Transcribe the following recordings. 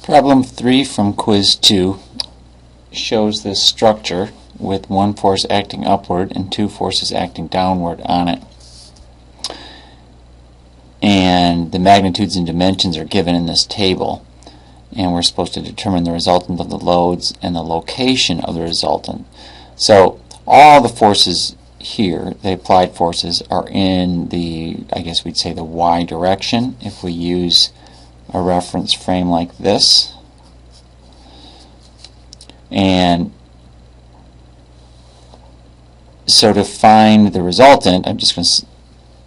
Problem 3 from Quiz 2 shows this structure with one force acting upward and two forces acting downward on it. And the magnitudes and dimensions are given in this table. And we're supposed to determine the resultant of the loads and the location of the resultant. So all the forces here, the applied forces, are in the, I guess we'd say, the y direction if we use a reference frame like this. And so to find the resultant, I'm just going to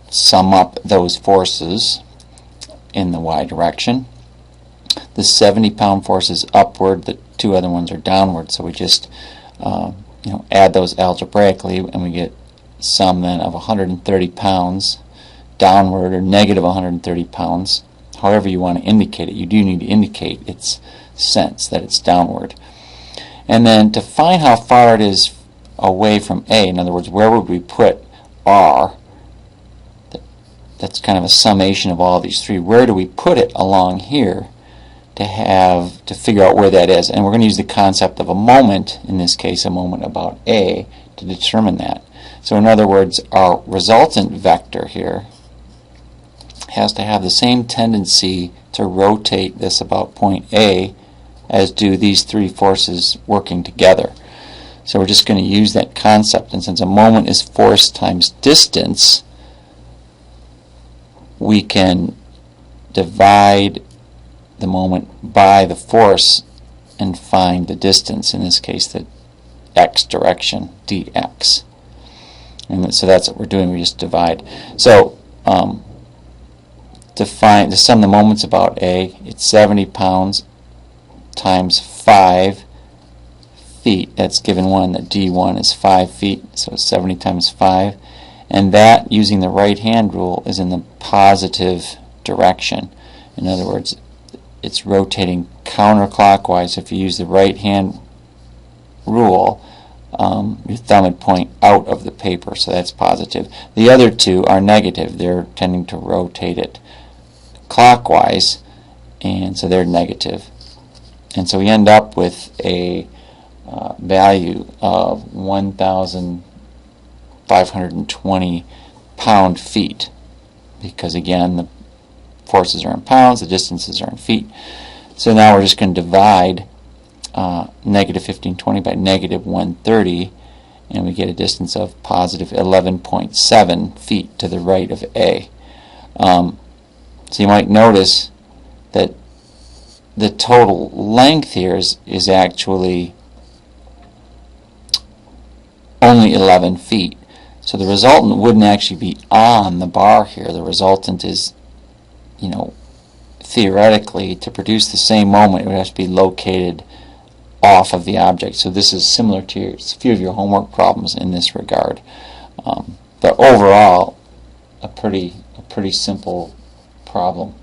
sum up those forces in the y direction. The 70-pound force is upward, the two other ones are downward, so we just add those algebraically, and we get sum then of 130 pounds downward, or negative 130 pounds. However you want to indicate it, you do need to indicate its sense that it's downward. And then to find how far it is away from A, in other words, where would we put R? That's kind of a summation of all these three. Where do we put it along here to figure out where that is? And we're going to use the concept of a moment, in this case a moment about A, to determine that. So in other words, our resultant vector here has to have the same tendency to rotate this about point A as do these three forces working together. So we're just going to use that concept, and since a moment is force times distance, we can divide the moment by the force and find the distance, in this case the x direction, dx. And so that's what we're doing, we just divide. So to sum the moments about A, it's 70 pounds times 5 feet. That's given one, that d1 is 5 feet, so it's 70 times 5. And that, using the right hand rule, is in the positive direction. In other words, it's rotating counterclockwise. If you use the right hand rule, your thumb would point out of the paper, so that's positive. The other two are negative. They're tending to rotate it clockwise, and so they're negative. And so we end up with a value of 1,520 pound-feet, because again the forces are in pounds, the distances are in feet. So now we're just going to divide negative 1520 by negative 130, and we get a distance of positive 11.7 feet to the right of A. So you might notice that the total length here is actually only 11 feet. So the resultant wouldn't actually be on the bar here. The resultant is, theoretically, to produce the same moment, it would have to be located off of the object. So this is similar to a few of your homework problems in this regard. But overall, a pretty simple problem.